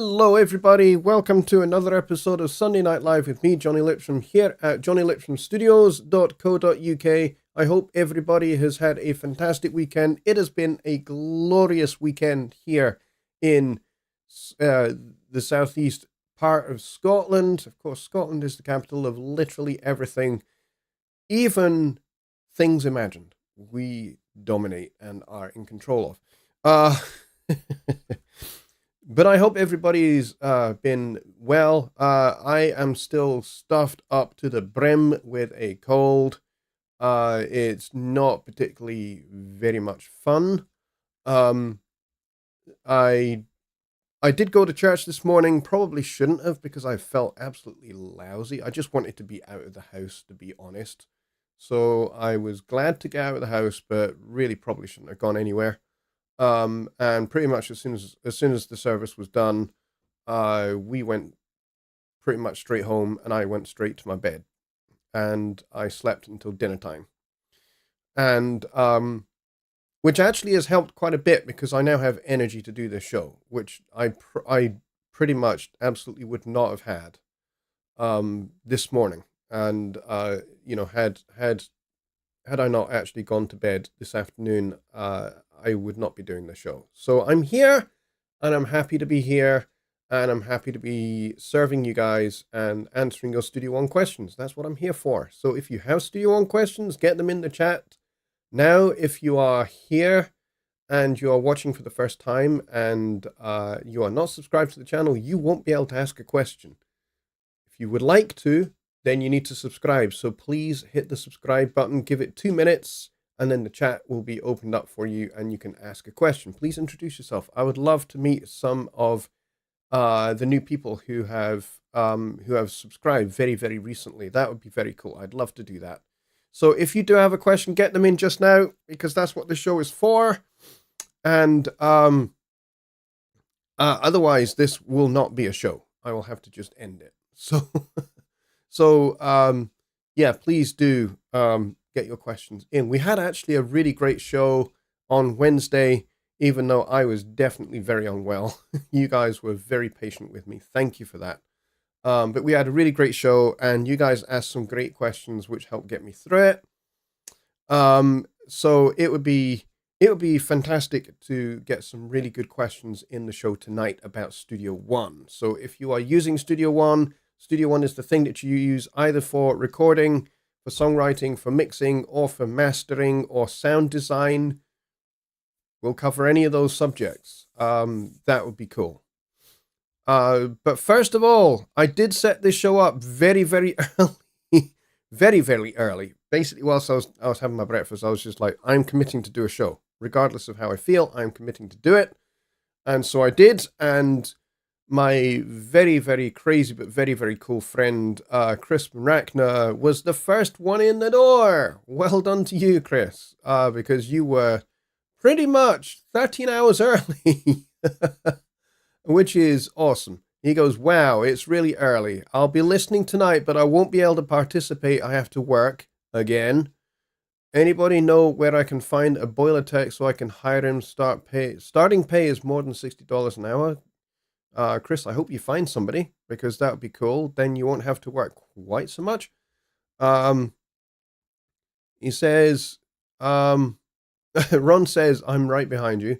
Hello everybody, welcome to another episode of Sunday Night Live with me, Jonny Lipsham, here at jonnylipshamstudios.co.uk. I hope everybody has had a fantastic weekend. It has been a glorious weekend here in the southeast part of Scotland. Of course, Scotland is the capital of literally everything, even things imagined. We dominate and are in control of. But I hope everybody's been well. I am still stuffed up to the brim with a cold. It's not particularly very much fun. I did go to church this morning. Probably shouldn't have because I felt absolutely lousy. I just wanted to be out of the house, to be honest. So I was glad to get out of the house, but really probably shouldn't have gone anywhere. And pretty much as soon as the service was done, we went pretty much straight home, and I went straight to my bed, and I slept until dinner time, and which actually has helped quite a bit because I now have energy to do this show, which I pretty much absolutely would not have had this morning, and had I not actually gone to bed this afternoon, I would not be doing the show. So I'm here, and I'm happy to be here, and I'm happy to be serving you guys and answering your Studio One questions. That's what I'm here for. So if you have Studio One questions, get them in the chat. Now, if you are here and you are watching for the first time and you are not subscribed to the channel, you won't be able to ask a question. If you would like to, then you need to subscribe. So please hit the subscribe button, give it 2 minutes, and then the chat will be opened up for you and you can ask a question. Please introduce yourself. I would love to meet some of the new people who have subscribed very, very recently. That would be very cool. I'd love to do that. So if you do have a question, get them in just now, because that's what the show is for. And otherwise, this will not be a show. I will have to just end it. So yeah, please do get your questions in. We had actually a really great show on Wednesday, even though I was definitely very unwell. You guys were very patient with me. Thank you for that. But we had a really great show, and you guys asked some great questions, which helped get me through it. So it would be fantastic to get some really good questions in the show tonight about Studio One. So if you are using Studio One is the thing that you use either for recording, for songwriting, for mixing, or for mastering, or sound design. We'll cover any of those subjects. That would be cool. But first of all, I did set this show up very, very early. Very, very early. Basically, whilst I was having my breakfast, I was just like, I'm committing to do a show. Regardless of how I feel, I'm committing to do it. And so I did, and my very, very crazy but very, very cool friend, Chris Mrakna, was the first one in the door. Well done to you, Chris, because you were pretty much 13 hours early, which is awesome. He goes, wow, it's really early. I'll be listening tonight, but I won't be able to participate. I have to work again. Anybody know where I can find a boiler tech so I can hire him? Starting pay is more than $60 an hour. Chris, I hope you find somebody, because that would be cool. Then you won't have to work quite so much. He says, Ron says, I'm right behind you.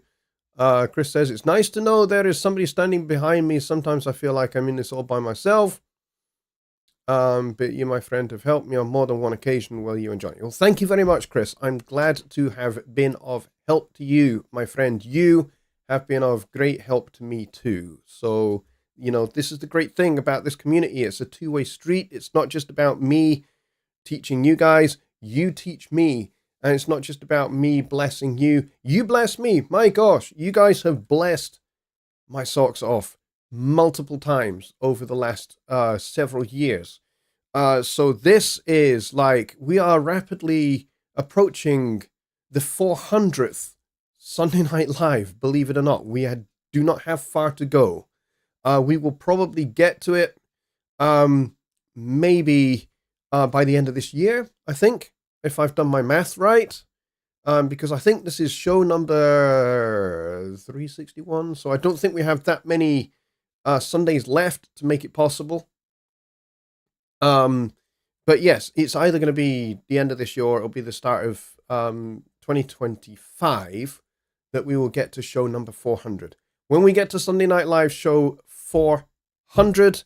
Chris says, it's nice to know there is somebody standing behind me. Sometimes I feel like I'm in this all by myself. But you, my friend, have helped me on more than one occasion. Well, you and Jonny. Well, thank you very much, Chris. I'm glad to have been of help to you, my friend. You have been of great help to me too. So, this is the great thing about this community. It's a two-way street. It's not just about me teaching you guys. You teach me. And it's not just about me blessing you. You bless me. My gosh, you guys have blessed my socks off multiple times over the last several years. So this is like, we are rapidly approaching the 400th Sunday Night Live, believe it or not. We do not have far to go. We will probably get to it maybe by the end of this year, I think, if I've done my math right. Because I think this is show number 361, so I don't think we have that many Sundays left to make it possible. But yes, it's either going to be the end of this year or it'll be the start of 2025 that we will get to show number 400. When we get to Sunday Night Live show 400,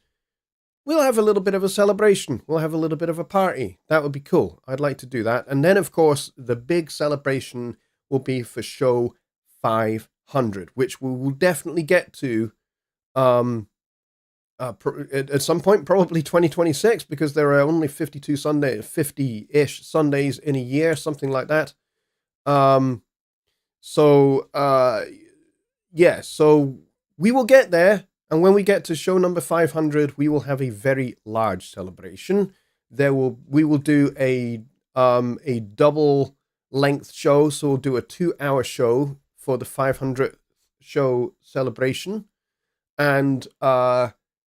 we'll have a little bit of a celebration. We'll have a little bit of a party. That would be cool. I'd like to do that. And then, of course, the big celebration will be for show 500, which we will definitely get to at some point, probably 2026, because there are only 50-ish Sundays in a year, something like that. So we will get there. And when we get to show number 500, we will have a very large celebration. We will do a double length show. So we'll do a 2-hour show for the 500th show celebration. And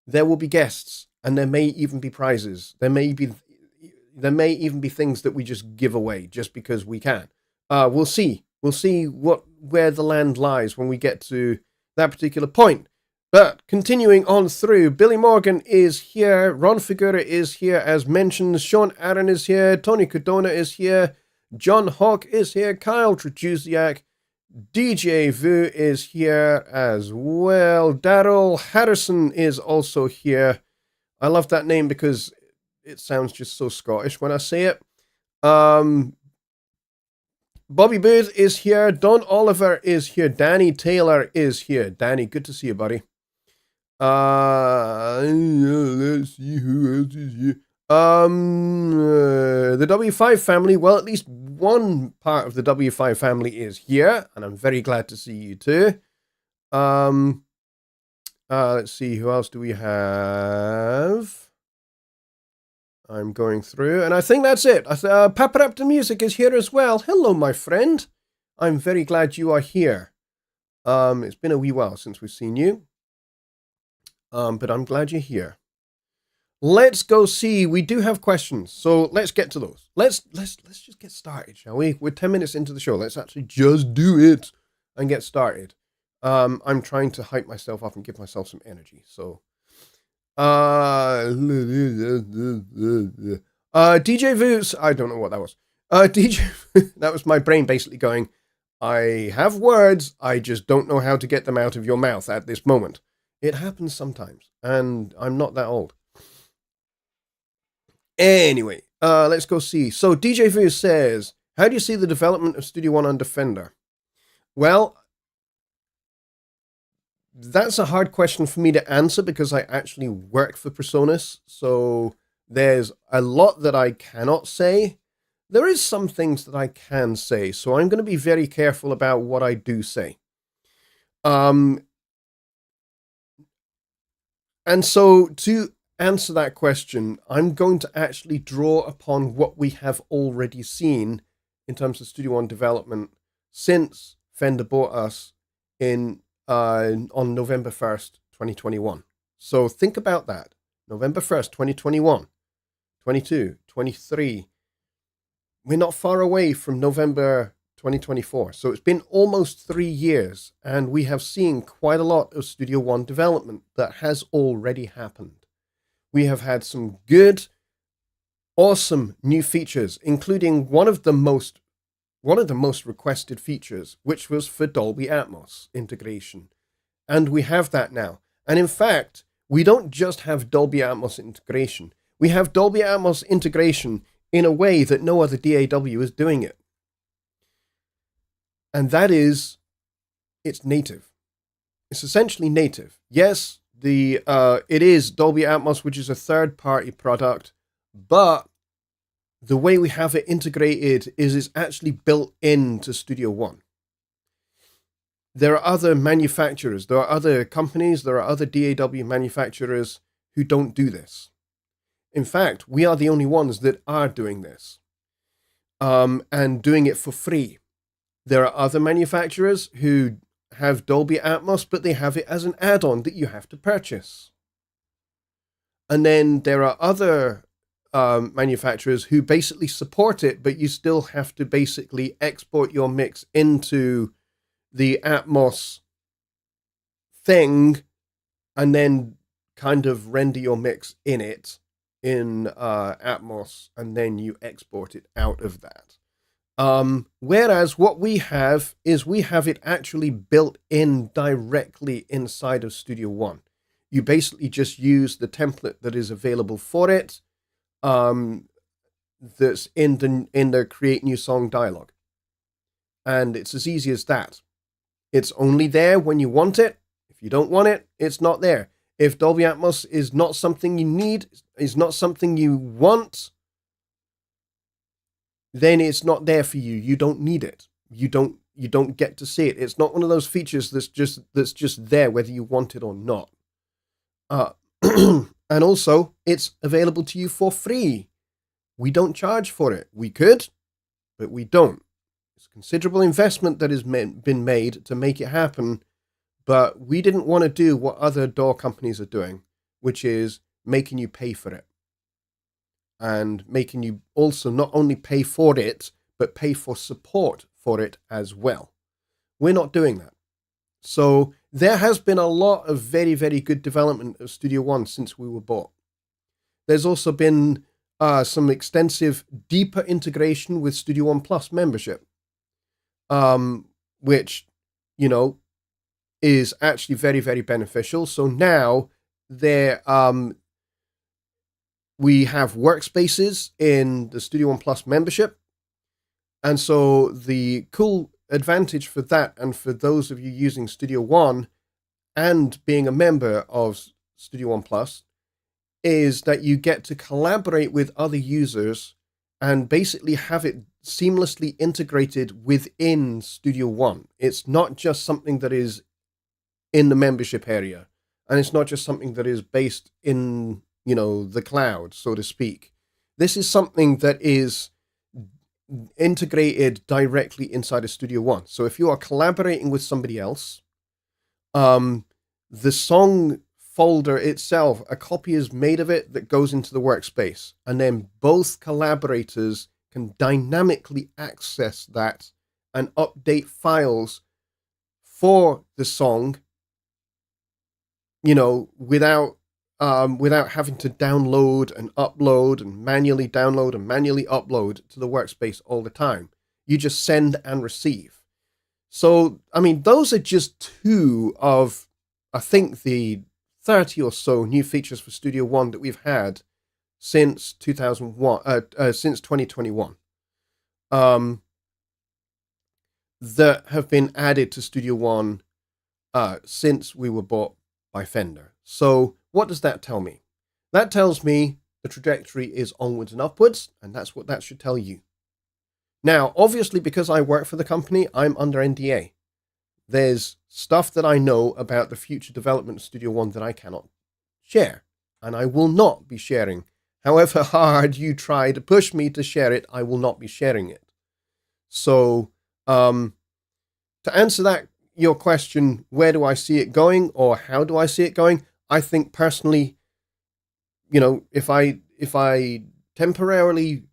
there will be guests, and there may even be prizes. There may even be things that we just give away just because we can. We'll see. We'll see where the land lies when we get to that particular point. But continuing on through, Billy Morgan is here. Ron Figura is here, as mentioned. Sean Aaron is here. Tony Cardona is here. John Hawk is here. Kyle Trajuziak. DJ Vu is here as well. Daryl Harrison is also here. I love that name because it sounds just so Scottish when I say it. Bobby Booth is here. Don Oliver is here. Danny Taylor is here. Danny, good to see you, buddy. Let's see who else is here. The W5 family, well, at least one part of the W5 family is here, and I'm very glad to see you too. Let's see, who else do we have? I'm going through, and I think that's it. Paparapta Music is here as well. Hello, my friend. I'm very glad you are here. It's been a wee while since we've seen you. But I'm glad you're here. Let's go see. We do have questions, so let's get to those. Let's just get started, shall we? We're 10 minutes into the show. Let's actually just do it and get started. I'm trying to hype myself up and give myself some energy. So, DJ Voos. I don't know what that was. DJ, that was my brain basically going, I have words, I just don't know how to get them out of your mouth at this moment. It happens sometimes, and I'm not that old. Anyway, let's go see. So DJ Vu says, how do you see the development of Studio One on Defender? Well, that's a hard question for me to answer because I actually work for PreSonus. So there's a lot that I cannot say. There is some things that I can say. So I'm going to be very careful about what I do say. And so to answer that question, I'm going to actually draw upon what we have already seen in terms of Studio One development since Fender bought us on November 1st, 2021. So think about that. November 1st, 2021, 22, 23. We're not far away from November 2024. So it's been almost 3 years, and we have seen quite a lot of Studio One development that has already happened. We have had some good, awesome new features, including one of the most requested features, which was for Dolby Atmos integration. And we have that now. And in fact, we don't just have Dolby Atmos integration. We have Dolby Atmos integration in a way that no other DAW is doing it. And that is, it's native. It's essentially native. Yes, it is Dolby Atmos, which is a third-party product, but the way we have it integrated is it's actually built into Studio One. There are other manufacturers, there are other companies, there are other DAW manufacturers who don't do this. In fact, we are the only ones that are doing this, and doing it for free. There are other manufacturers who have Dolby Atmos, but they have it as an add-on that you have to purchase. And then there are other manufacturers who basically support it, but you still have to basically export your mix into the Atmos thing and then kind of render your mix in it in Atmos, and then you export it out of that. Whereas what we have is we have it actually built in directly inside of Studio One. You basically just use the template that is available for it, that's in the create new song dialog. And it's as easy as that. It's only there when you want it. If you don't want it, it's not there. If Dolby Atmos is not something you need, is not something you want, then it's not there for you. You don't need it. You don't get to see it. It's not one of those features that's just there whether you want it or not. And also, it's available to you for free. We don't charge for it. We could, but we don't. It's a considerable investment that has been made to make it happen, but we didn't want to do what other DAW companies are doing, which is making you pay for it. And making you also not only pay for it, but pay for support for it as well. We're not doing that. So there has been a lot of very, very good development of Studio One since we were bought. There's also been some extensive, deeper integration with Studio One Plus membership, which, is actually very, very beneficial. So now we have workspaces in the Studio One Plus membership. And so the cool advantage for that, and for those of you using Studio One and being a member of Studio One Plus, is that you get to collaborate with other users and basically have it seamlessly integrated within Studio One. It's not just something that is in the membership area, and it's not just something that is based in, the cloud, so to speak. This is something that is integrated directly inside of Studio One. So if you are collaborating with somebody else, the song folder itself, a copy is made of it that goes into the workspace, and then both collaborators can dynamically access that and update files for the song, without having to download and upload and manually download and manually upload to the workspace all the time. You just send and receive. So, those are just two of, I think, the 30 or so new features for Studio One that we've had since 2021, that have been added to Studio One since we were bought by Fender. So what does that tell me? That tells me the trajectory is onwards and upwards, and that's what that should tell you. Now, obviously, because I work for the company, I'm under NDA. There's stuff that I know about the future development of Studio One that I cannot share, and I will not be sharing. However hard you try to push me to share it, I will not be sharing it. So, to answer your question, where do I see it going, or how do I see it going? I think personally, if I temporarily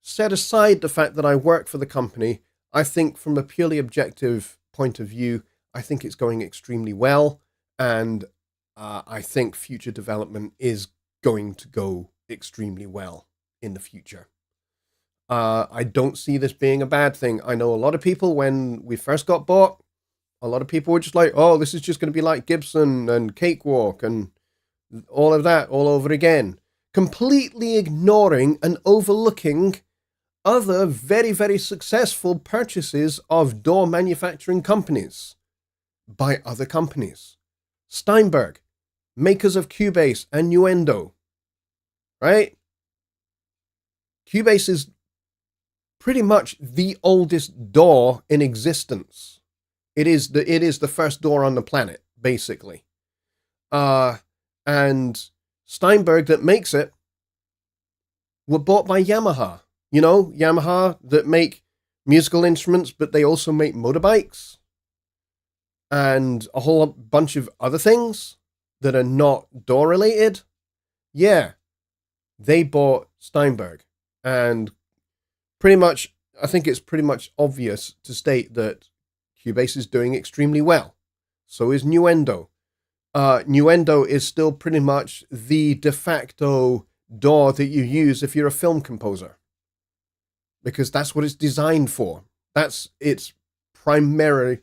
set aside the fact that I work for the company, I think from a purely objective point of view, I think it's going extremely well, and I think future development is going to go extremely well in the future. I don't see this being a bad thing. I know a lot of people, when we first got bought, a lot of people were just like, oh, this is just going to be like Gibson and Cakewalk and all of that all over again, completely ignoring and overlooking other very, very successful purchases of DAW manufacturing companies by other companies. Steinberg, makers of Cubase and Nuendo, right? Cubase is pretty much the oldest DAW in existence. It is the first DAW on the planet, basically. And Steinberg, that makes it, were bought by Yamaha. Yamaha that make musical instruments, but they also make motorbikes and a whole bunch of other things that are not DAW related. Yeah, they bought Steinberg, and pretty much, I think it's pretty much obvious to state that Cubase is doing extremely well. So is Nuendo. Nuendo is still pretty much the de facto DAW that you use if you're a film composer, because that's what it's designed for. That's its primary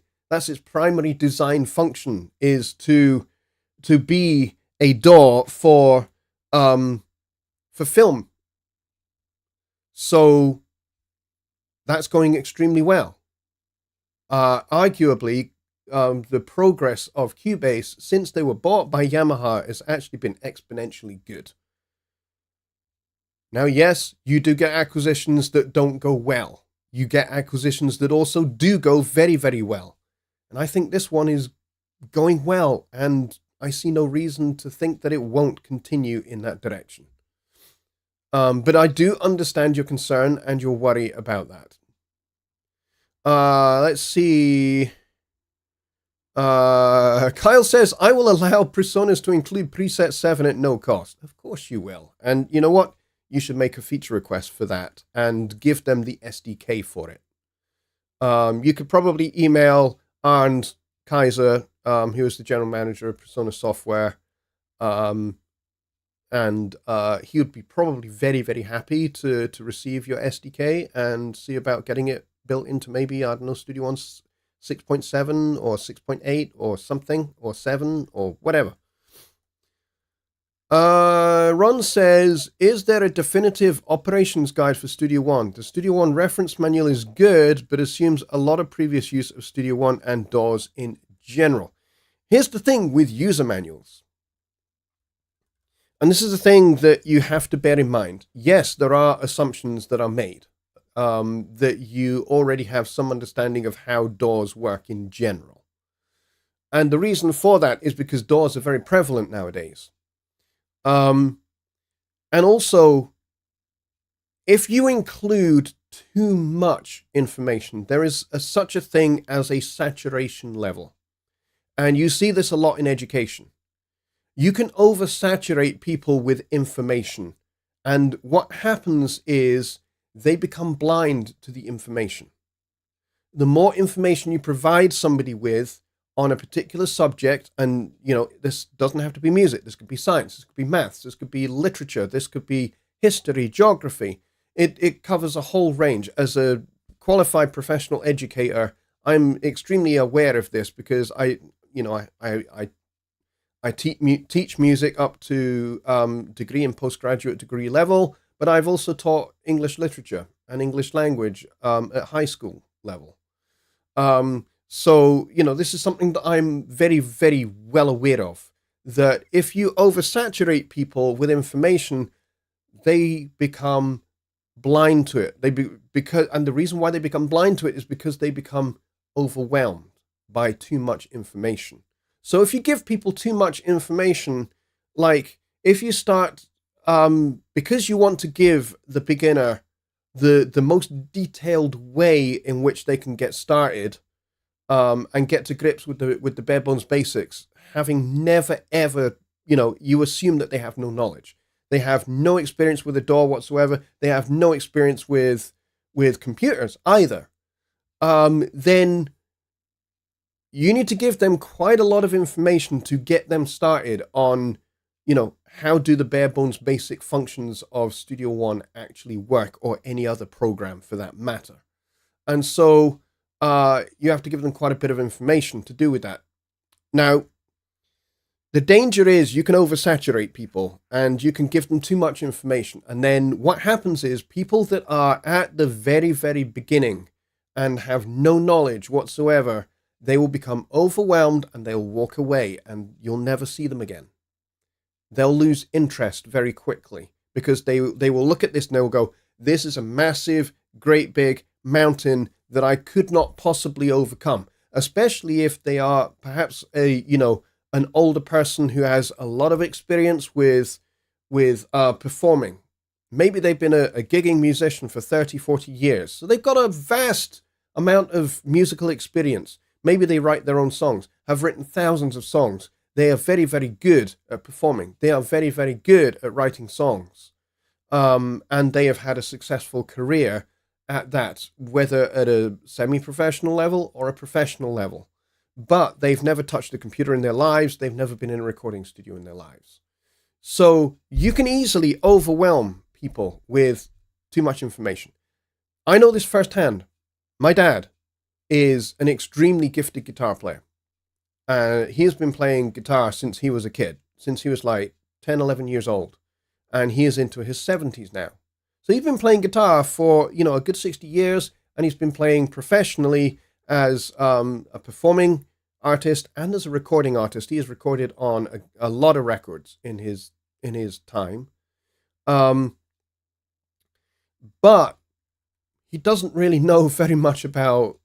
design function, is to be a DAW for film. So that's going extremely well. Arguably, the progress of Cubase since they were bought by Yamaha has actually been exponentially good. Now, yes, you do get acquisitions that don't go well. You get acquisitions that also do go very, very well. And I think this one is going well, and I see no reason to think that it won't continue in that direction. But I do understand your concern and your worry about that. Let's see. Kyle says, I will allow personas to include preset 7 at no cost. Of course you will. And you know what? You should make a feature request for that and give them the SDK for it. You could probably email Arndt Kaiser, who is the general manager of Persona Software, and he would be probably very, very happy to receive your SDK and see about getting it built into maybe, I don't know, Studio One 6.7 or 6.8 or something, or 7 or whatever. Ron says, is there a definitive operations guide for Studio One? The Studio One reference manual is good, but assumes a lot of previous use of Studio One and DAWs in general. Here's the thing with user manuals. And this is a thing that you have to bear in mind. Yes, there are assumptions that are made, that you already have some understanding of how DAWs work in general. And the reason for that is because DAWs are very prevalent nowadays. And also, if you include too much information, there is such a thing as a saturation level. And you see this a lot in education. You can oversaturate people with information. And what happens is they become blind to the information. The more information you provide somebody with on a particular subject, and this doesn't have to be music, this could be science, this could be maths, this could be literature, this could be history, geography. It covers a whole range. As a qualified professional educator, I'm extremely aware of this because I teach music up to degree and postgraduate degree level, but I've also taught English literature and English language at high school level. So, this is something that I'm very, very well aware of, that if you oversaturate people with information, they become blind to it. And the reason why they become blind to it is because they become overwhelmed by too much information. So if you give people too much information, like if you start, because you want to give the beginner the most detailed way in which they can get started, and get to grips with the bare bones basics, having never ever, you assume that they have no knowledge. They have no experience with a DAW whatsoever. They have no experience with computers either. Then you need to give them quite a lot of information to get them started on, how do the bare bones basic functions of Studio One actually work, or any other program for that matter. And so you have to give them quite a bit of information to do with that. Now, the danger is you can oversaturate people and you can give them too much information. And then what happens is people that are at the very, very beginning and have no knowledge whatsoever, they will become overwhelmed and they'll walk away and you'll never see them again. They'll lose interest very quickly because they will look at this and they'll go, this is a massive, great big mountain that I could not possibly overcome, especially if they are perhaps an older person who has a lot of experience with performing. Maybe they've been a gigging musician for 30, 40 years. So they've got a vast amount of musical experience. Maybe they write their own songs, have written thousands of songs. They are very, very good at performing. They are very, very good at writing songs. And they have had a successful career at that, whether at a semi-professional level or a professional level. but they've never touched a computer in their lives. They've never been in a recording studio in their lives. So you can easily overwhelm people with too much information. I know this firsthand. My dad is an extremely gifted guitar player. He has been playing guitar since he was a kid, since he was like 10, 11 years old. And he is into his 70s now. So he's been playing guitar for, a good 60 years, and he's been playing professionally as a performing artist and as a recording artist. He has recorded on a lot of records in his time. But he doesn't really know very much about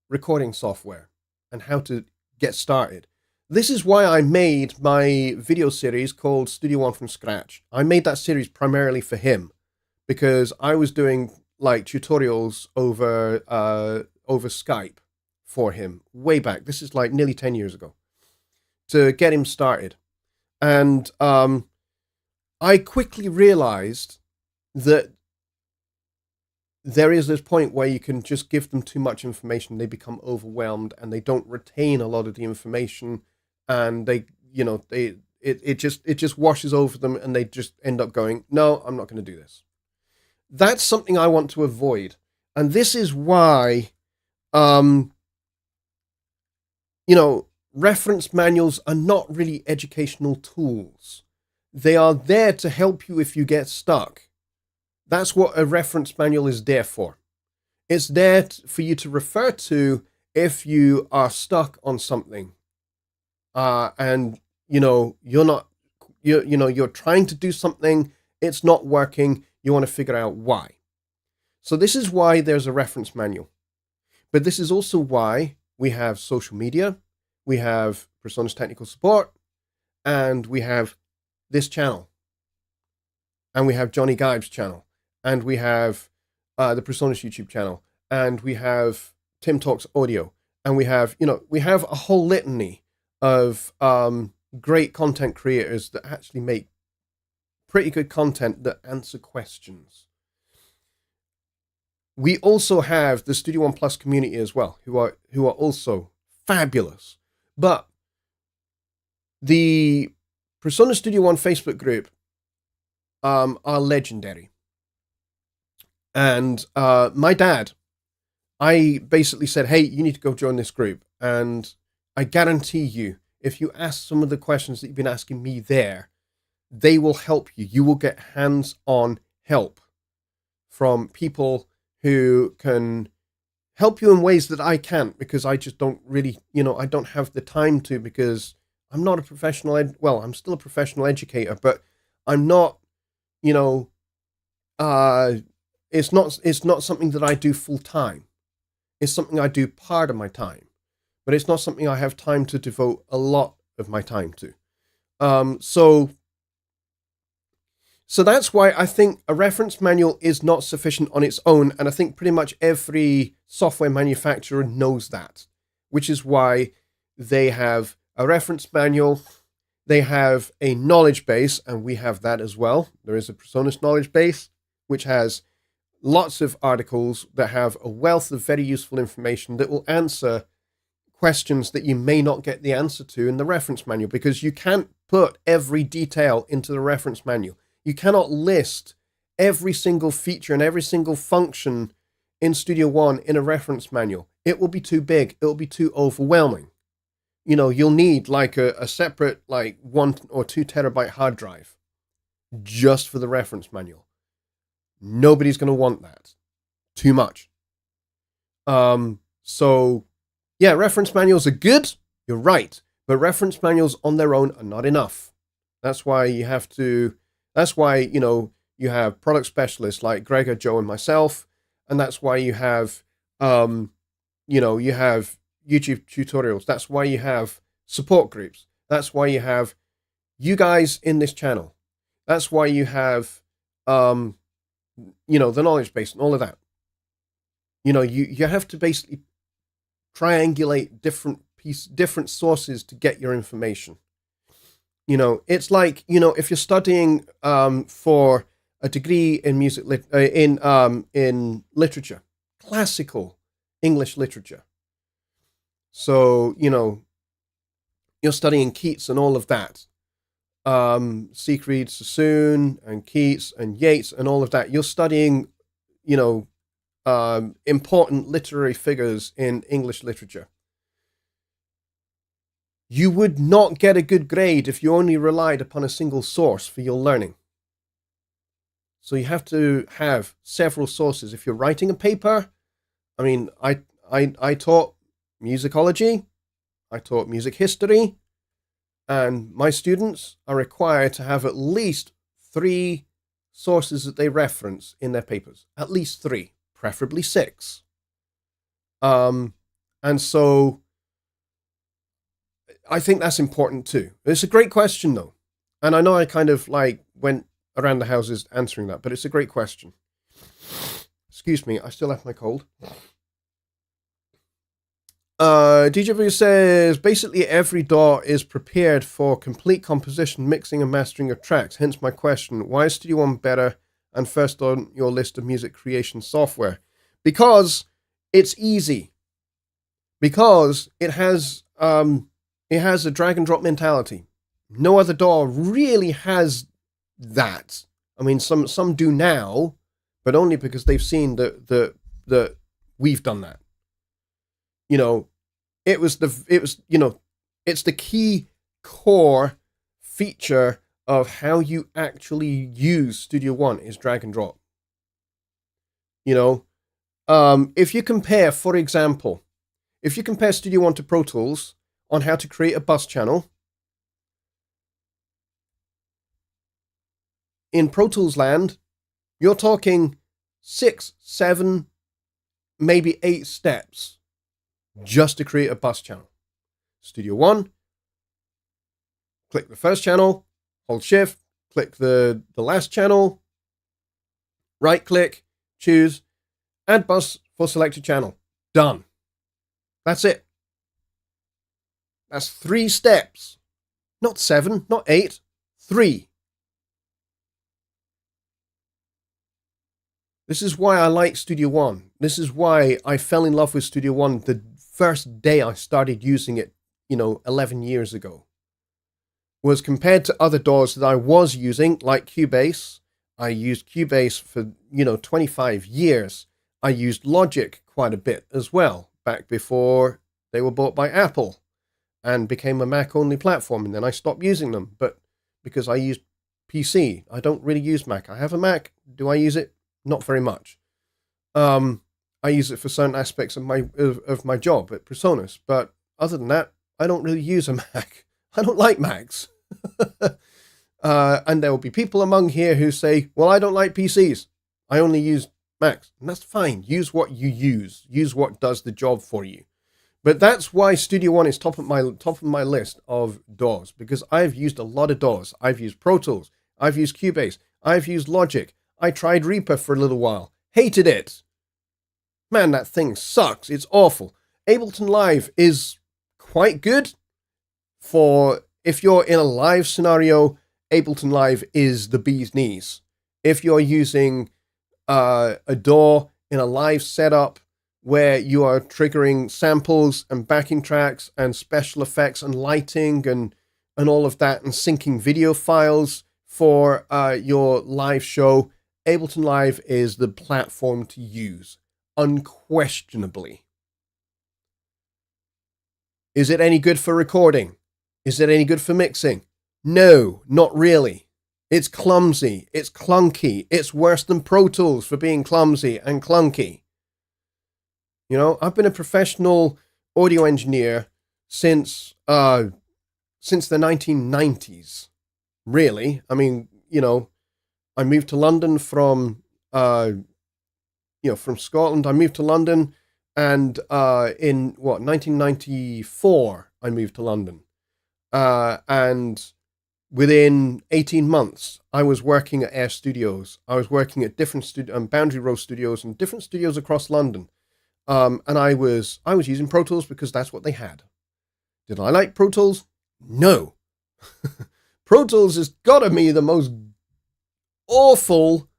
recording software and how to get started. This is why I made my video series called Studio One from scratch. I made that series primarily for him because I was doing like tutorials over Skype for him way back. This is like nearly 10 years ago to get him started. And I quickly realized that there is this point where you can just give them too much information. They become overwhelmed and they don't retain a lot of the information, and it just washes over them, and they just end up going, no, I'm not going to do this. That's something I want to avoid. And this is why, reference manuals are not really educational tools. They are there to help you if you get stuck. That's what a reference manual is there for. It's there for you to refer to if you are stuck on something, and you're trying to do something, it's not working. You want to figure out why. So this is why there's a reference manual. But this is also why we have social media, we have Personas Technical Support, and we have this channel, and we have Jonny Gibe's channel. And we have the Personas YouTube channel, and we have Tim Talks Audio, and we have a whole litany of great content creators that actually make pretty good content that answer questions. We also have the Studio One Plus community as well, who are also fabulous. But the Persona Studio One Facebook group are legendary. And my dad, I basically said, hey, you need to go join this group. And I guarantee you, if you ask some of the questions that you've been asking me there, they will help you. You will get hands-on help from people who can help you in ways that I can't, because I just don't really, I don't have the time to, because I'm not a professional, I'm still a professional educator, but I'm not, it's not something that I do full time. It's something I do part of my time, but it's not something I have time to devote a lot of my time to. So that's why I think a reference manual is not sufficient on its own. And I think pretty much every software manufacturer knows that, which is why they have a reference manual. They have a knowledge base, and we have that as well. There is a Personas knowledge base, which has lots of articles that have a wealth of very useful information that will answer questions that you may not get the answer to in the reference manual, because you can't put every detail into the reference manual. You cannot list every single feature and every single function in Studio One in a reference manual. It will be too big. It will be too overwhelming. You'll need like a separate, like 1 or 2 terabyte hard drive just for the reference manual. Nobody's going to want that. Too much. So yeah, reference manuals are good. You're right. But reference manuals on their own are not enough. That's why you have, you have product specialists like Gregor, Joe, and myself. And that's why you have, you have YouTube tutorials. That's why you have support groups. That's why you have you guys in this channel. That's why you have, the knowledge base and all of that. You have to basically triangulate different sources to get your information. It's like, if you're studying for a degree in music, in literature, classical English literature. So, you're studying Keats and all of that. Siegfried Sassoon and Keats and Yeats and all of that. You're studying, important literary figures in English literature. You would not get a good grade if you only relied upon a single source for your learning. So you have to have several sources. If you're writing a paper, I taught musicology, I taught music history, and my students are required to have at least 3 sources that they reference in their papers. At least 3, preferably 6. And so I think that's important too. It's a great question though. And I know I kind of went around the houses answering that, but it's a great question. Excuse me, I still have my cold. DJ Vu says, basically every DAW is prepared for complete composition, mixing and mastering of tracks. Hence my question, why is Studio One better and first on your list of music creation software? Because it's easy. Because it has a drag and drop mentality. No other DAW really has that. I mean, some do now, but only because they've seen that we've done that. It's the key core feature of how you actually use Studio One is drag and drop. If you compare, for example, Studio One to Pro Tools on how to create a bus channel, in Pro Tools land, you're talking 6, 7, maybe 8 steps just to create a bus channel. Studio One, click the first channel, hold shift, click the last channel, right click, choose, add bus for selected channel. Done. That's it. That's 3 steps. Not 7, not 8, 3. This is why I like Studio One. This is why I fell in love with Studio One the first day I started using it, 11 years ago. Was compared to other DAWs that I was using, like Cubase. I used Cubase for, 25 years. I used Logic quite a bit as well, back before they were bought by Apple and became a Mac-only platform, and then I stopped using them. But because I used PC, I don't really use Mac. I have a Mac. Do I use it? Not very much. I use it for certain aspects of my job at Presonus, but other than that, I don't really use a Mac. I don't like Macs. And there will be people among here who say, well, I don't like PCs. I only use Macs. And that's fine. Use what you use. Use what does the job for you. But that's why Studio One is top of my list of DAWs, because I've used a lot of DAWs. I've used Pro Tools. I've used Cubase. I've used Logic. I tried Reaper for a little while. Hated it. Man, that thing sucks. It's awful. Ableton Live is quite good for if you're in a live scenario. Ableton Live is the bee's knees. If you're using a DAW in a live setup where you are triggering samples and backing tracks and special effects and lighting and all of that and syncing video files for your live show, Ableton Live is the platform to use, unquestionably. Is it any good for recording? Is it any good for mixing? No, not really. It's clumsy. It's clunky. It's worse than Pro Tools for being clumsy and clunky. I've been a professional audio engineer since the 1990s. Really, I moved to London from Scotland. I moved to London, and in 1994, I moved to London. And within 18 months, I was working at Air Studios. I was working at different Boundary Row Studios and different studios across London. And I was using Pro Tools because that's what they had. Did I like Pro Tools? No. Pro Tools has got to be the most awful,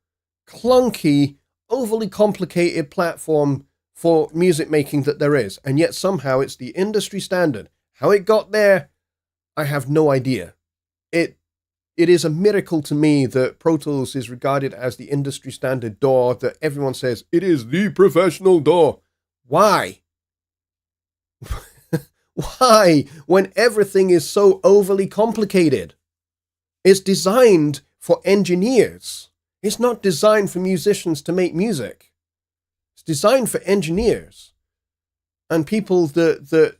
clunky, overly complicated platform for music making that there is. And yet somehow it's the industry standard. How it got there, I have no idea. It is a miracle to me that Pro Tools is regarded as the industry standard DAW, that everyone says it is the professional DAW. Why? Why? When everything is so overly complicated. It's designed for engineers. It's not designed for musicians to make music. It's designed for engineers and people that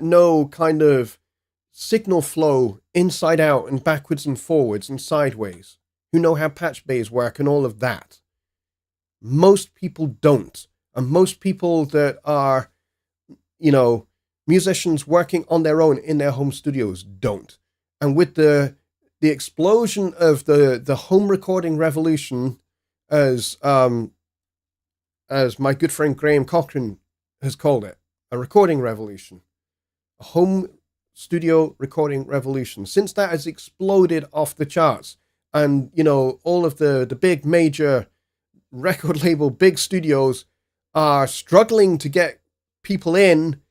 know kind of signal flow inside out and backwards and forwards and sideways, who know how patch bays work and all of that. Most people don't. And most people that are, musicians working on their own in their home studios don't. And with the explosion of the home recording revolution, as my good friend Graham Cochran has called it, a recording revolution, a home studio recording revolution. Since that has exploded off the charts, and all of the big major record label big studios are struggling to get people in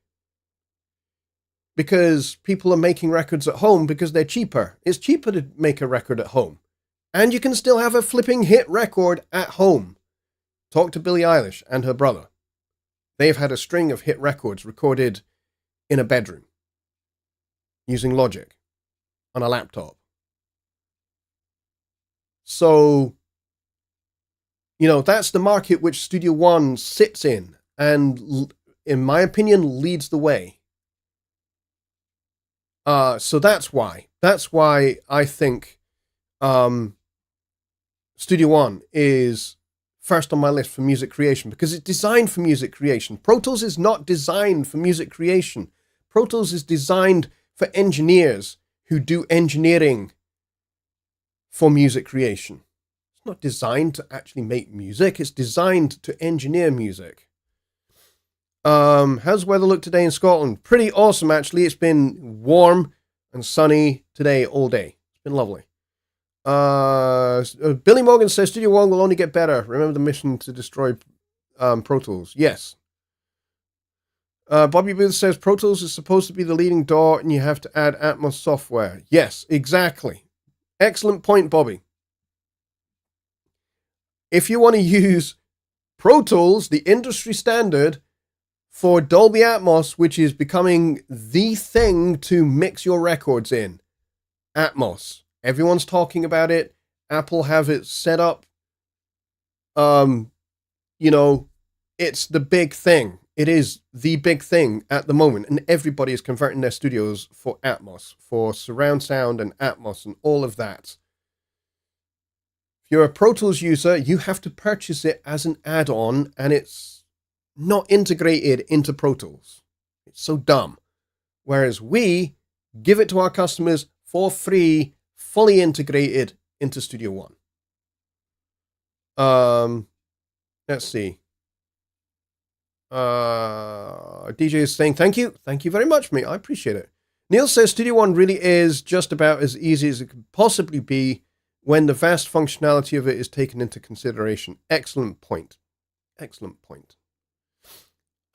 because people are making records at home because they're cheaper. It's cheaper to make a record at home, and you can still have a flipping hit record at home. Talk to Billie Eilish and her brother. They've had a string of hit records recorded in a bedroom using Logic on a laptop. So, that's the market which Studio One sits in, and in my opinion, leads the way. So that's why I think Studio One is first on my list for music creation, because it's designed for music creation. Pro Tools is not designed for music creation. Pro Tools is designed for engineers who do engineering for music creation. It's not designed to actually make music. It's designed to engineer music. How's the weather look today in Scotland? Pretty awesome, actually. It's been warm and sunny today all day. It's been lovely. Billy Morgan says Studio One will only get better. Remember the mission to destroy Pro Tools. Yes. Bobby Booth says Pro Tools is supposed to be the leading DAW and you have to add Atmos software. Yes, exactly. Excellent point, Bobby. If you want to use Pro Tools, the industry standard for Dolby Atmos, which is becoming the thing to mix your records in, Atmos. Everyone's talking about it. Apple have it set up. It's the big thing. It is the big thing at the moment, and everybody is converting their studios for Atmos, for surround sound and Atmos and all of that. If you're a Pro Tools user, you have to purchase it as an add-on, and it's not integrated into Pro Tools. It's so dumb. Whereas we give it to our customers for free, fully integrated into Studio One. Let's see. DJ is saying thank you. Thank you very much, mate. I appreciate it. Neil says Studio One really is just about as easy as it could possibly be when the vast functionality of it is taken into consideration. Excellent point. Excellent point.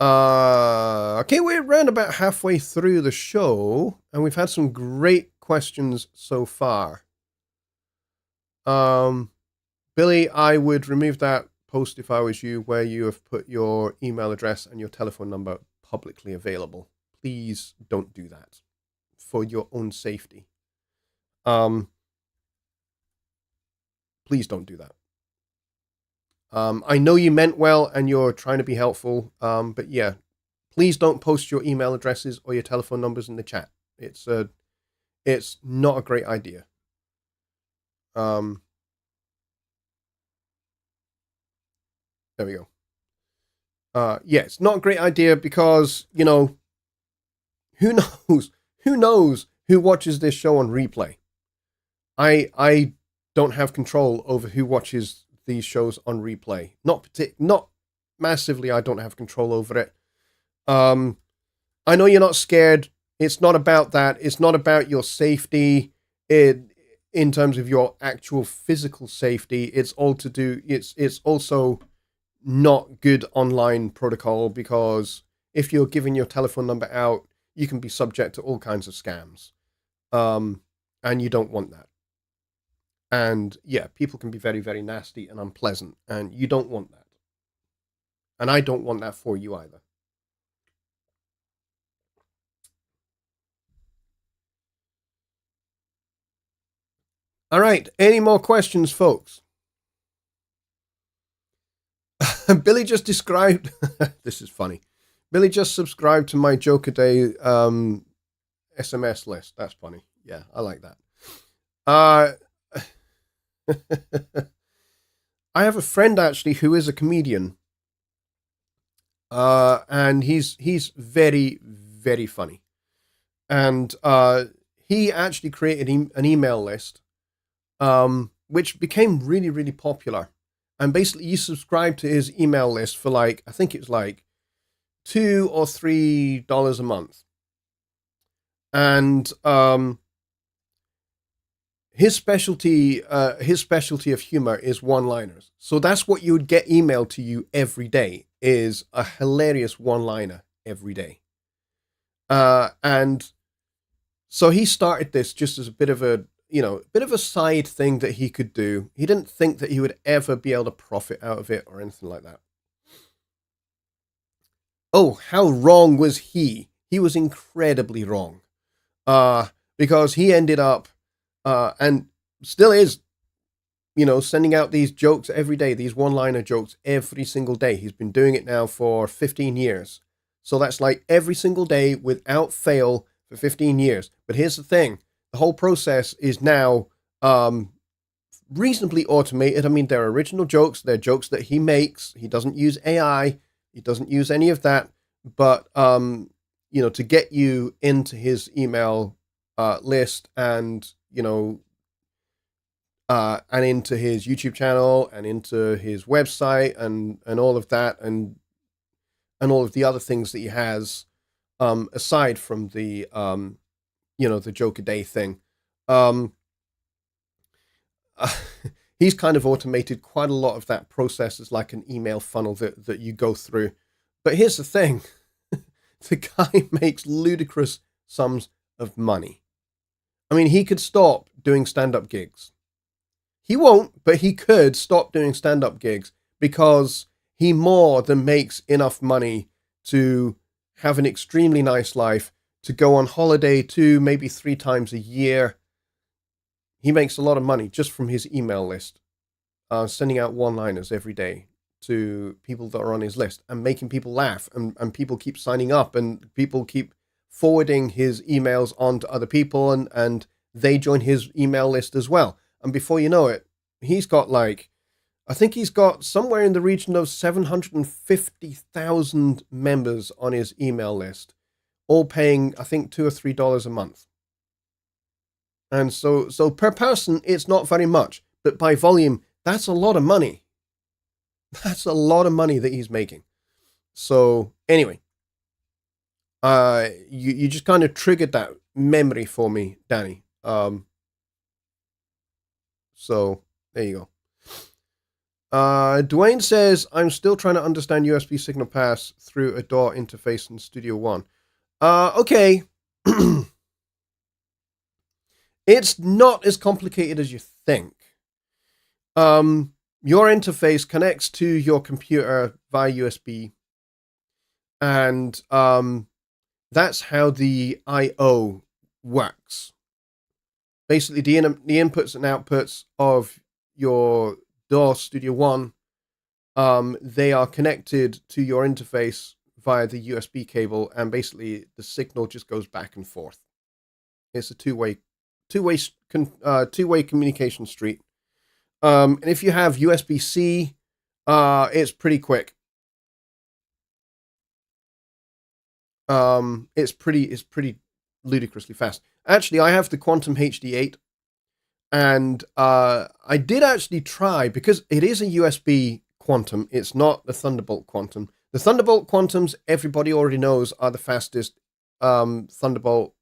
Okay, we're around about halfway through the show, and we've had some great questions so far. Billy, I would remove that post if I was you, where you have put your email address and your telephone number publicly available. Please don't do that for your own safety. Please don't do that. I know you meant well and you're trying to be helpful, but yeah, please don't post your email addresses or your telephone numbers in the chat. It's not a great idea. There we go. Yeah, it's not a great idea because, who knows who watches this show on replay. I don't have control over who watches these shows on replay. Not massively. I don't have control over it. I know you're not scared. It's not about that. It's not about your safety in terms of your actual physical safety. It's also not good online protocol, because if you're giving your telephone number out, you can be subject to all kinds of scams. And you don't want that. And yeah, people can be very, very nasty and unpleasant, and you don't want that. And I don't want that for you either. All right, any more questions, folks? Billy just described, this is funny. Billy just subscribed to my joke a day SMS list. That's funny. Yeah, I like that. I have a friend actually who is a comedian, and he's very, very funny, and he actually created an email list, which became really, really popular. And basically, you subscribe to his email list for like, I think it's like $2 or $3 a month, and his specialty of humor is one-liners. So that's what you would get emailed to you every day, is a hilarious one-liner every day. And so he started this just as a bit of a side thing that he could do. He didn't think that he would ever be able to profit out of it or anything like that. Oh, how wrong was he? He was incredibly wrong. Because he ended up, and still is, sending out these jokes every day, these one-liner jokes every single day. He's been doing it now for 15 years. So that's like every single day without fail for 15 years. But here's the thing. The whole process is now reasonably automated. I mean, they're original jokes. They're jokes that he makes. He doesn't use AI. He doesn't use any of that. But, to get you into his email list and, and into his YouTube channel and into his website and all of that and all of the other things that he has, aside from the, the joke a day thing. He's kind of automated quite a lot of that process as like an email funnel that you go through. But here's the thing. The guy makes ludicrous sums of money. I mean, he could stop doing stand-up gigs. He won't, but he could stop doing stand-up gigs because he more than makes enough money to have an extremely nice life, to go on holiday 2, maybe 3 times a year. He makes a lot of money just from his email list, sending out one-liners every day to people that are on his list and making people laugh, and people keep signing up and people keep forwarding his emails on to other people, and they join his email list as well. And before you know it, he's got I think he's got somewhere in the region of 750,000 members on his email list, all paying, I think, $2 or $3 a month. And so per person, it's not very much, but by volume, that's a lot of money. That's a lot of money that he's making. So anyway, you just kind of triggered that memory for me, Danny. So there you go. Dwayne says, I'm still trying to understand USB signal pass through a DAW interface in Studio One. Okay. It's not as complicated as you think. Your interface connects to your computer via USB, and that's how the I/O works. Basically, the inputs and outputs of your DAW Studio One, they are connected to your interface via the USB cable, and basically the signal just goes back and forth. It's a two-way communication street. And if you have USB-C, it's pretty quick. It's pretty ludicrously fast. Actually, I have the Quantum HD8, and I did actually try, because it is a USB Quantum. It's not the Thunderbolt Quantum. The Thunderbolt Quantums, everybody already knows, are the fastest Thunderbolt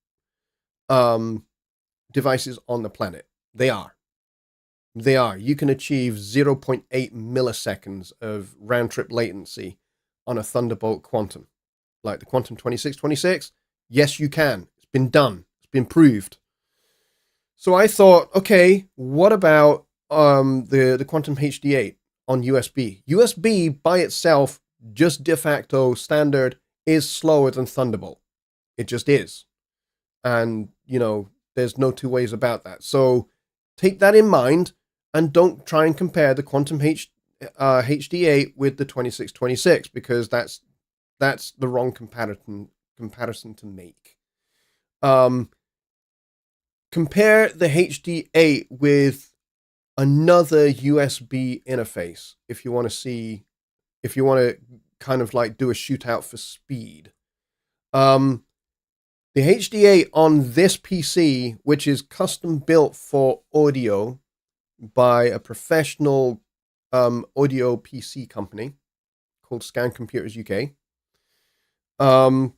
devices on the planet. They are. You can achieve 0.8 milliseconds of round-trip latency on a Thunderbolt Quantum. Like the Quantum 2626, Yes, you can. It's been done. It's been proved. So I thought, okay, what about the Quantum HD8 on USB? USB by itself, just de facto standard, is slower than Thunderbolt. It just is. And, there's no two ways about that. So take that in mind and don't try and compare the Quantum HD8 with the 2626 because that's the wrong comparison to make. Compare the HD8 with another USB interface if you want to kind of like do a shootout for speed. The HD8 on this PC, which is custom built for audio by a professional audio PC company called Scan Computers UK. And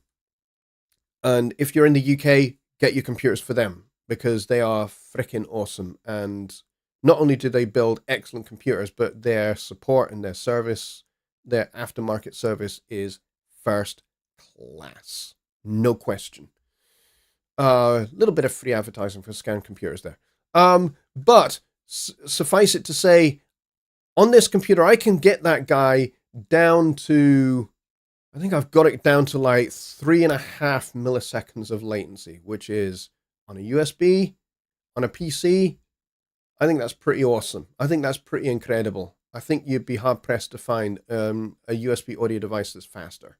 if you're in the UK, get your computers for them because they are freaking awesome. And not only do they build excellent computers, but their support and their service, their aftermarket service is first class. No question. A little bit of free advertising for Scan Computers there. But suffice it to say, on this computer, I can get that guy down to, I think I've got it down to like 3.5 milliseconds of latency, which is on a USB, on a PC. I think that's pretty awesome. I think that's pretty incredible. I think you'd be hard pressed to find a USB audio device that's faster.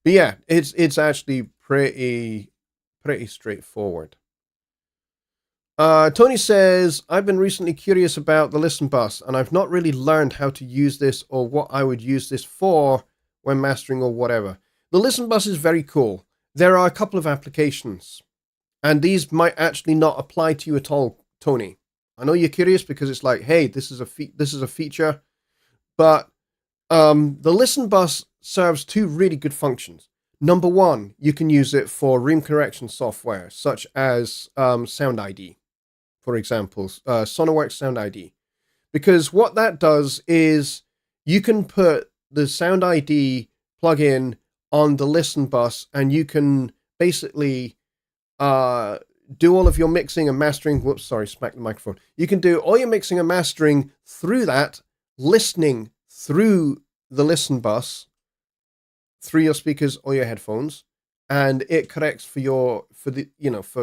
But yeah, it's actually pretty straightforward. Tony says, I've been recently curious about the Listen Bus, and I've not really learned how to use this or what I would use this for when mastering or whatever. The Listen Bus is very cool. There are a couple of applications, and these might actually not apply to you at all, Tony. I know you're curious because it's like, hey, this is a feature, but the Listen Bus serves two really good functions. Number one, you can use it for room correction software, such as Sound ID. For example, SonarWorks Sound ID. Because what that does is you can put the Sound ID plugin on the Listen Bus and you can basically do all of your mixing and mastering. Whoops, sorry, smacked the microphone. You can do all your mixing and mastering through that, listening through the Listen Bus, through your speakers or your headphones, and it corrects for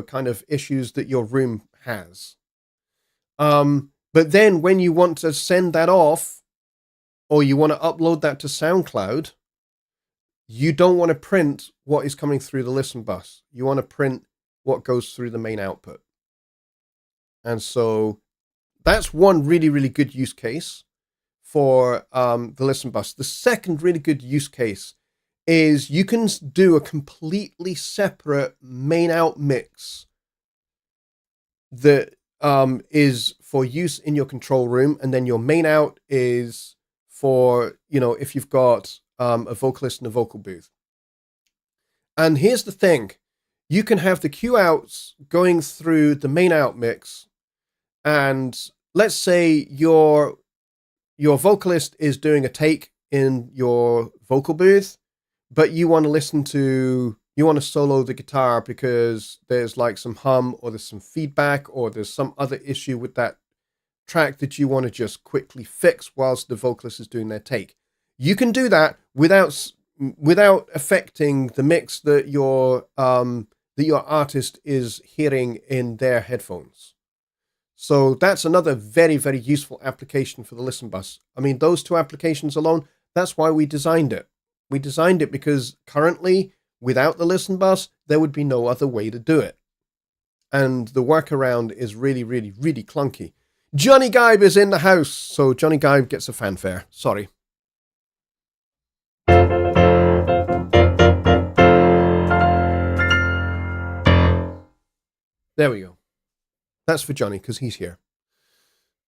kind of issues that your room has. But then when you want to send that off, or you want to upload that to SoundCloud, you don't want to print what is coming through the Listen Bus. You want to print what goes through the main output. And so that's one really, really good use case for the Listen Bus. The second really good use case is you can do a completely separate main out mix that is for use in your control room, and then your main out is for, if you've got a vocalist in a vocal booth. And here's the thing. You can have the Q outs going through the main out mix, and let's say your vocalist is doing a take in your vocal booth, but you want to solo the guitar because there's like some hum or there's some feedback or there's some other issue with that track that you want to just quickly fix whilst the vocalist is doing their take. You can do that without affecting the mix that your artist is hearing in their headphones. So that's another very, very useful application for the Listen Bus. I mean, those two applications alone, that's why we designed it. We designed it because currently, without the Listen Bus, there would be no other way to do it. And the workaround is really, really, really clunky. Jonny Gibe is in the house, so Jonny Gibe gets a fanfare. Sorry. There we go. That's for Jonny, because he's here.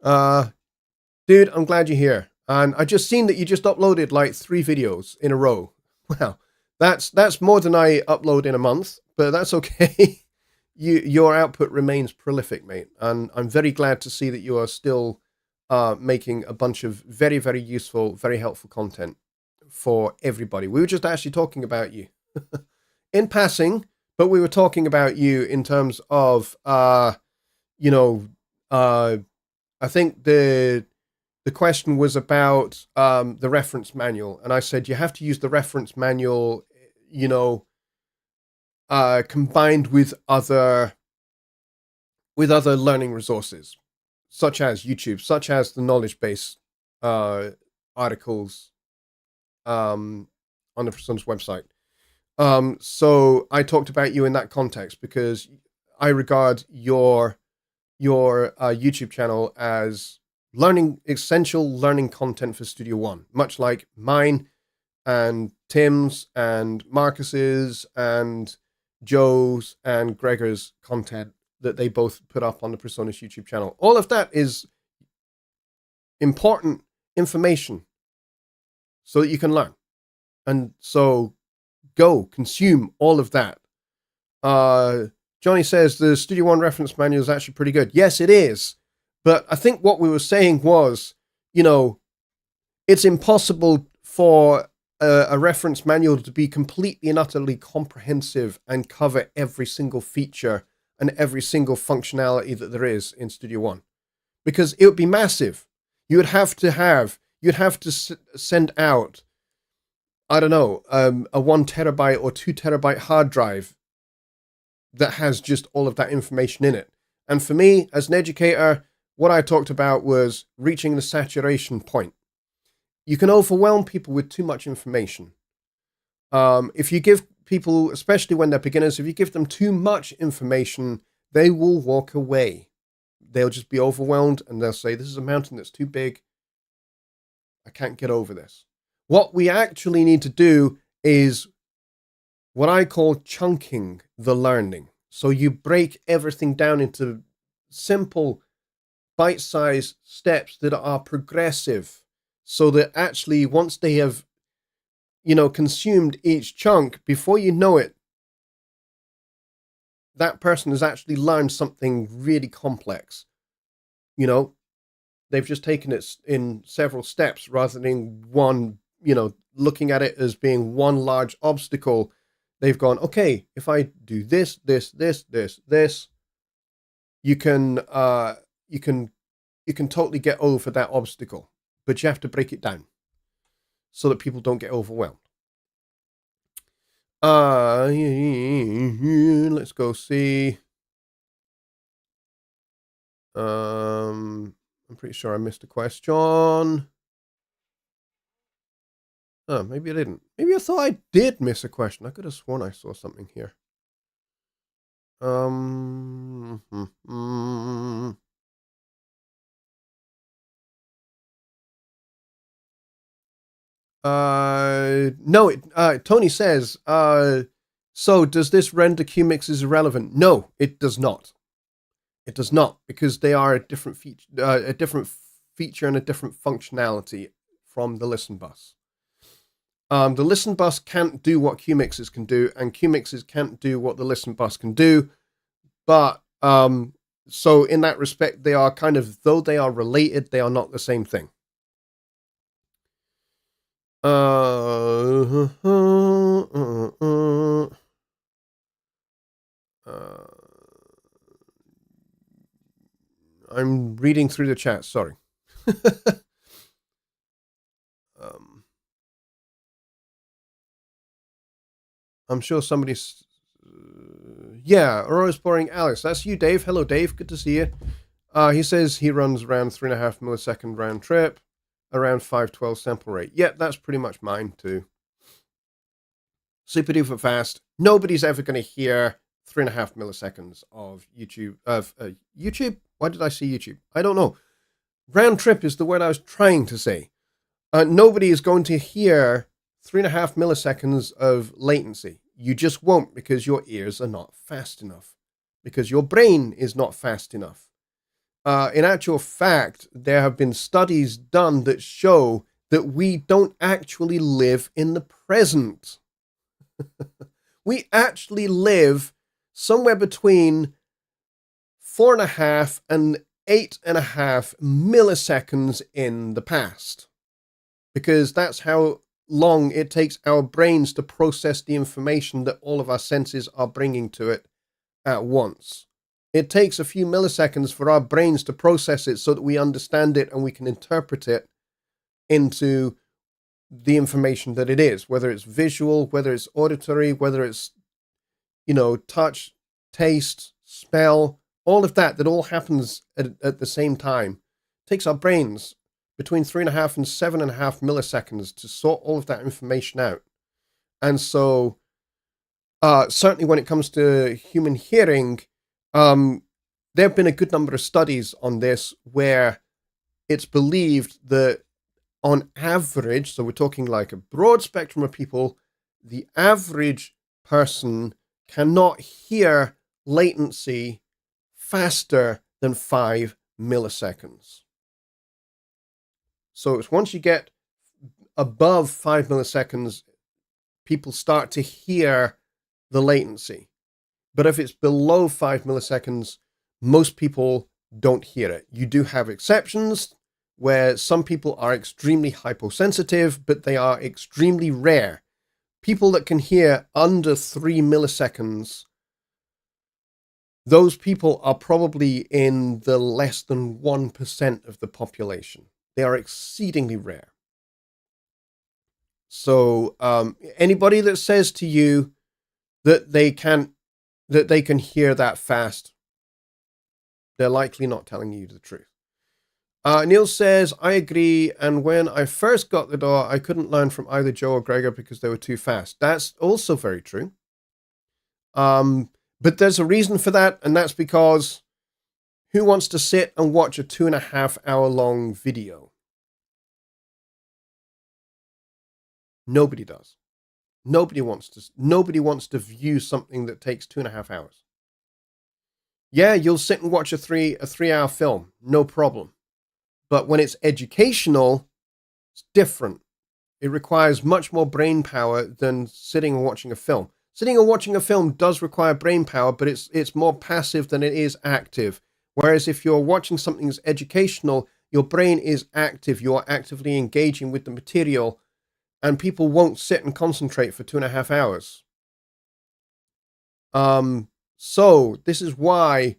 Dude, I'm glad you're here. And I just seen that you just uploaded like 3 videos in a row. Wow, that's more than I upload in a month, but that's okay. Your output remains prolific, mate. And I'm very glad to see that you are still making a bunch of very, very useful, very helpful content for everybody. We were just actually talking about you in passing, but we were talking about you in terms of, you know, I think the question was about the reference manual, and I said you have to use the reference manual, you know, combined with other learning resources, such as YouTube, such as the knowledge base articles on the Persona's website. So I talked about you in that context because I regard your YouTube channel as essential learning content for Studio One, much like mine and Tim's and Marcus's and Joe's and Gregor's content that they both put up on the Personas YouTube channel. All of that is important information so that you can learn. And so go consume all of that. Jonny says the Studio One reference manual is actually pretty good. Yes, it is. But I think what we were saying was, you know, it's impossible for a reference manual to be completely and utterly comprehensive and cover every single feature and every single functionality that there is in Studio One, because it would be massive. You'd have to send out, I don't know, a 1 terabyte or 2 terabyte hard drive that has just all of that information in it. And for me, as an educator, what I talked about was reaching the saturation point. You can overwhelm people with too much information. If you give people, especially when they're beginners, if you give them too much information, they will walk away. They'll just be overwhelmed and they'll say, this is a mountain that's too big. I can't get over this. What we actually need to do is what I call chunking the learning. So you break everything down into simple, bite-sized steps that are progressive, so that actually once they have, you know, consumed each chunk, before you know it, that person has actually learned something really complex. You know, they've just taken it in several steps rather than one, you know, looking at it as being one large obstacle. They've gone, okay, if I do this, you can totally get over that obstacle, but you have to break it down so that people don't get overwhelmed. Let's go see. I'm pretty sure I missed a question. Oh, maybe I didn't. Maybe I thought I did miss a question. I could have sworn I saw something here. No, Tony says, so does this render QMixes irrelevant? No, it does not. It does not, because they are a different feature and a different functionality from the listen bus. The listen bus can't do what QMixes can do, and QMixes can't do what the listen bus can do. But so in that respect, they are kind of, though they are related, they are not the same thing. I'm reading through the chat, sorry. I'm sure somebody's... yeah, Aurora's boring Alice. That's you, Dave. Hello, Dave. Good to see you. He says he runs around 3.5 millisecond round trip, around 512 sample rate. Yeah, that's pretty much mine, too. Super duper fast. Nobody's ever going to hear 3.5 milliseconds of YouTube. YouTube? Why did I say YouTube? I don't know. Round trip is the word I was trying to say. Nobody is going to hear 3.5 milliseconds of latency. You just won't, because your ears are not fast enough, because your brain is not fast enough. In actual fact, there have been studies done that show that we don't actually live in the present. We actually live somewhere between 4.5 and 8.5 milliseconds in the past, because that's how long it takes our brains to process the information that all of our senses are bringing to it at once. It takes a few milliseconds for our brains to process it so that we understand it and we can interpret it into the information that it is, whether it's visual, whether it's auditory, whether it's, touch, taste, smell, all of that all happens at the same time. It takes our brains between 3.5 and 7.5 milliseconds to sort all of that information out. And so, certainly when it comes to human hearing, there have been a good number of studies on this where it's believed that on average, so we're talking like a broad spectrum of people, the average person cannot hear latency faster than 5 milliseconds. So it's once you get above 5 milliseconds, people start to hear the latency. But if it's below 5 milliseconds, most people don't hear it. You do have exceptions where some people are extremely hyposensitive, but they are extremely rare. People that can hear under 3 milliseconds, those people are probably in the less than 1% of the population. They are exceedingly rare. So anybody that says to you that they can hear that fast, they're likely not telling you the truth. Neil says, I agree, and when I first got the DAW, I couldn't learn from either Joe or Gregor because they were too fast. That's also very true. But there's a reason for that, and that's because who wants to sit and watch a 2.5 hour long video? Nobody does. Nobody wants to view something that takes 2.5 hours. Yeah, you'll sit and watch a 3-hour film, no problem. But when it's educational, it's different. It requires much more brain power than sitting and watching a film. Sitting and watching a film does require brain power, but it's more passive than it is active. Whereas if you're watching something that's educational, your brain is active. You are actively engaging with the material, and people won't sit and concentrate for 2.5 hours. So this is why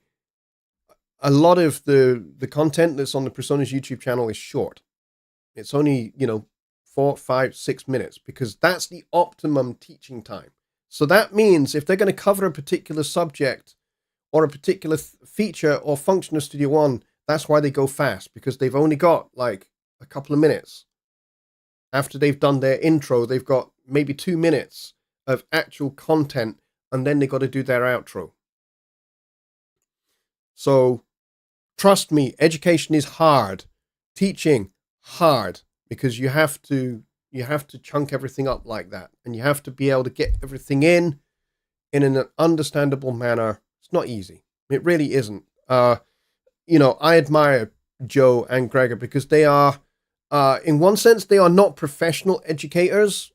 a lot of the content that's on the Personas YouTube channel is short. It's only, 4, 5, 6 minutes, because that's the optimum teaching time. So that means if they're going to cover a particular subject or a particular feature or function of Studio One, that's why they go fast, because they've only got like a couple of minutes. After they've done their intro, they've got maybe 2 minutes of actual content, and then they've got to do their outro. So trust me, education is hard. Teaching, hard, because you have to chunk everything up like that, and you have to be able to get everything in an understandable manner. It's not easy. It really isn't. I admire Joe and Gregor because they are, in one sense, they are not professional educators.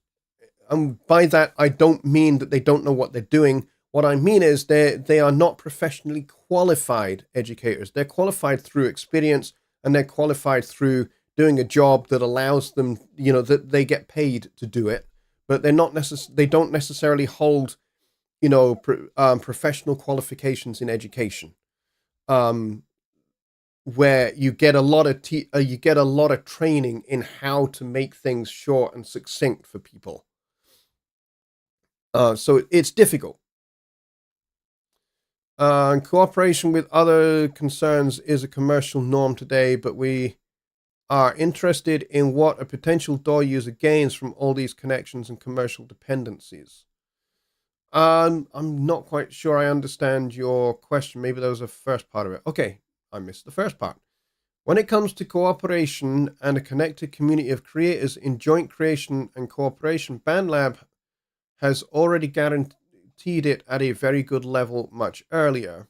And by that, I don't mean that they don't know what they're doing. What I mean is they are not professionally qualified educators. They're qualified through experience, and they're qualified through doing a job that allows them, that they get paid to do it. But they're not they don't necessarily hold, professional qualifications in education, where you get a lot of training in how to make things short and succinct for people. So it's difficult. Cooperation with other concerns is a commercial norm today, but we are interested in what a potential DAW user gains from all these connections and commercial dependencies. I'm not quite sure I understand your question. Maybe that was the first part of it. Okay, I missed the first part. When it comes to cooperation and a connected community of creators in joint creation and cooperation, BandLab has already guaranteed it at a very good level much earlier.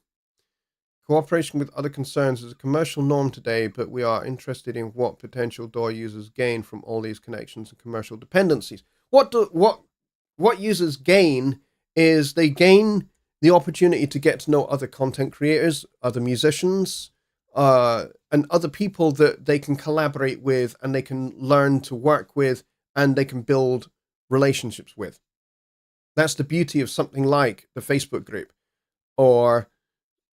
Cooperation with other concerns is a commercial norm today, but we are interested in what potential DAW users gain from all these connections and commercial dependencies. What users gain is they gain the opportunity to get to know other content creators, other musicians, and other people that they can collaborate with and they can learn to work with and they can build relationships with. That's the beauty of something like the Facebook group or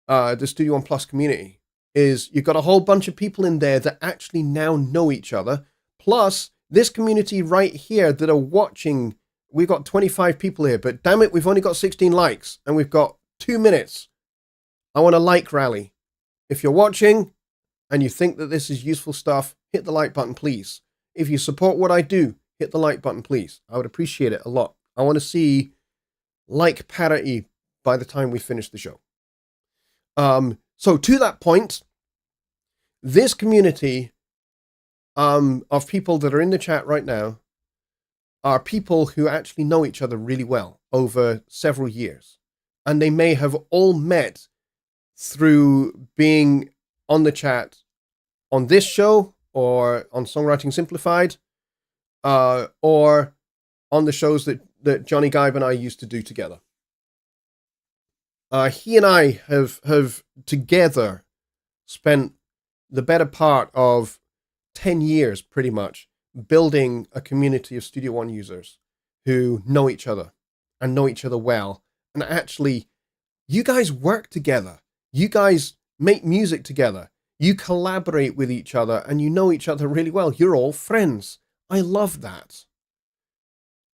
the Studio One Plus community, is you've got a whole bunch of people in there that actually now know each other. Plus, this community right here that are watching, we've got 25 people here, but damn it, we've only got 16 likes and we've got 2 minutes. I want a like rally. If you're watching and you think that this is useful stuff, hit the like button, please. If you support what I do, hit the like button, please. I would appreciate it a lot. I want to see like parity by the time we finish the show. So to that point, this community of people that are in the chat right now are people who actually know each other really well over several years. And they may have all met through being on the chat on this show or on Songwriting Simplified, or on the shows that Jonny Gibe and I used to do together. He and I have together spent the better part of 10 years, pretty much, building a community of Studio One users who know each other and know each other well. And actually, you guys work together. You guys make music together. You collaborate with each other and you know each other really well. You're all friends. I love that.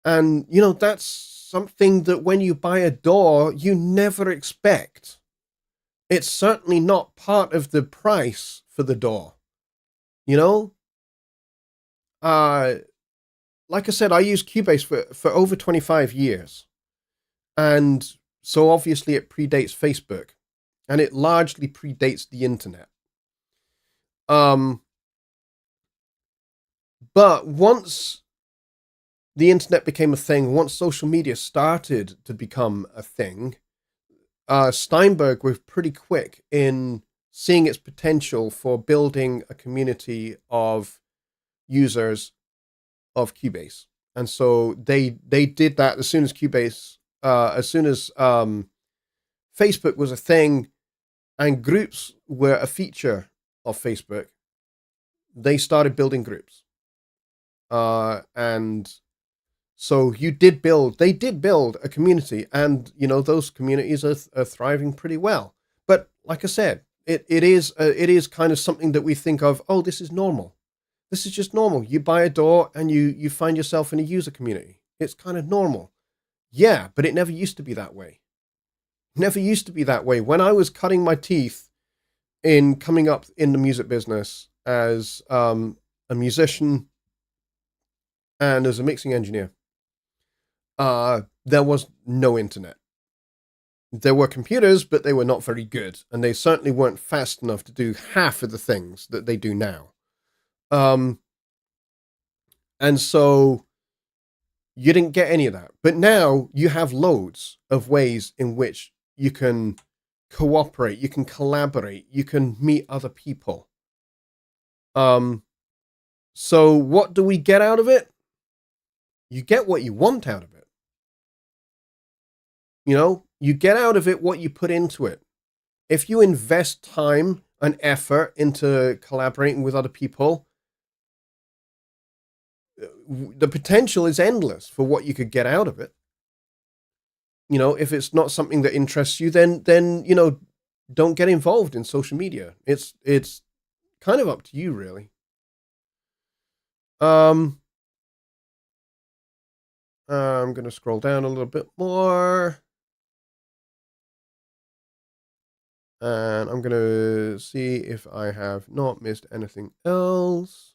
And, you know, that's something that when you buy a DAW, you never expect. It's certainly not part of the price for the DAW. You know? Like I said, I used Cubase for over 25 years. And so obviously it predates Facebook. And it largely predates the internet. But once the internet became a thing, once social media started to become a thing, Steinberg was pretty quick in seeing its potential for building a community of users of Cubase. And so they did that as soon as Cubase, as soon as Facebook was a thing and groups were a feature of Facebook, they started building groups. And so they did build a community, and, you know, those communities are thriving pretty well. But like I said, it is kind of something that we think of, oh, this is normal. This is just normal. You buy a DAW and you find yourself in a user community. It's kind of normal. Yeah, but it never used to be that way. Never used to be that way. When I was cutting my teeth in coming up in the music business as a musician and as a mixing engineer, there was no internet. There were computers, but they were not very good, and they certainly weren't fast enough to do half of the things that they do now. And so you didn't get any of that. But now you have loads of ways in which you can cooperate, you can collaborate, you can meet other people. So what do we get out of it? You get what you want out of it. You know, you get out of it what you put into it. If you invest time and effort into collaborating with other people, the potential is endless for what you could get out of it. You know, if it's not something that interests you, then you know, don't get involved in social media. It's kind of up to you, really. I'm going to scroll down a little bit more. And I'm going to see if I have not missed anything else.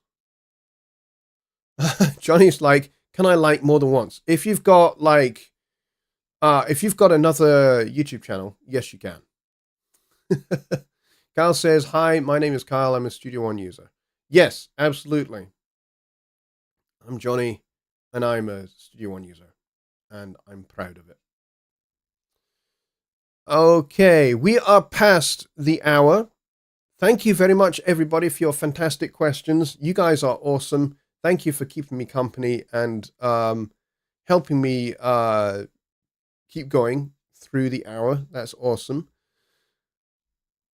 Johnny's like, can I like more than once? If you've got like, if you've got another YouTube channel, yes, you can. Kyle says, hi, my name is Kyle. I'm a Studio One user. Yes, absolutely. I'm Jonny, and I'm a Studio One user, and I'm proud of it. Okay, we are past the hour. Thank you very much, everybody, for your fantastic questions. You guys are awesome. Thank you for keeping me company and helping me keep going through the hour. That's awesome.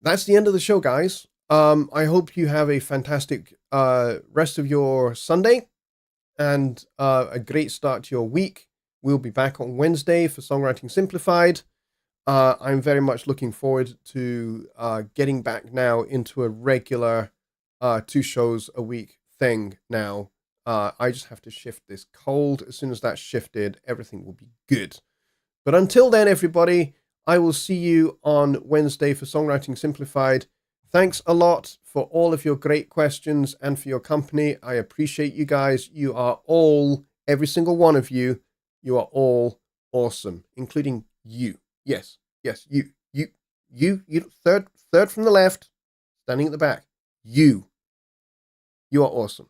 That's the end of the show, guys. I hope you have a fantastic rest of your Sunday. and a great start to your week. We'll be back on Wednesday for Songwriting Simplified. I'm very much looking forward to getting back now into a regular 2 shows a week thing now. I just have to shift this cold. As soon as that's shifted, everything will be good. But until then, everybody, I will see you on Wednesday for Songwriting Simplified. Thanks a lot for all of your great questions and for your company. I appreciate you guys. You are all, every single one of you, you are all awesome, including you. Yes, you, third from the left, standing at the back. You are awesome.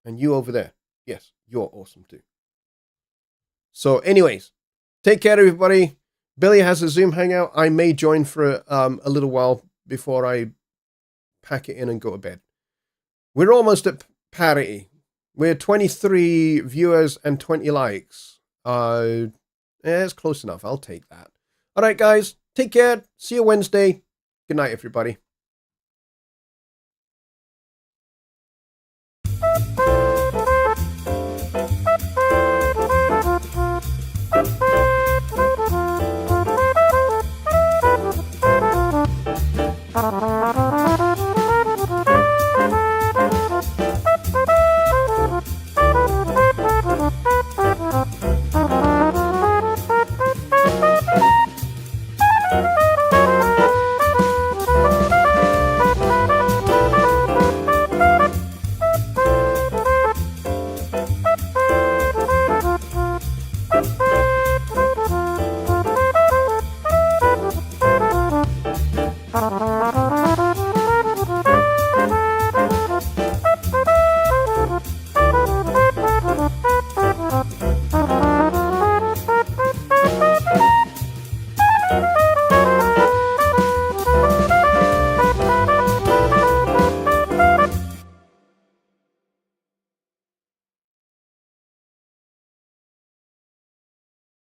And you over there, yes, you're awesome too. So anyways, take care, everybody. Billy has a Zoom hangout. I may join for a little while before I pack it in and go to bed. We're almost at parity. We're 23 viewers and 20 likes. It's close enough. I'll take that. All right, guys. Take care. See you Wednesday. Good night, everybody.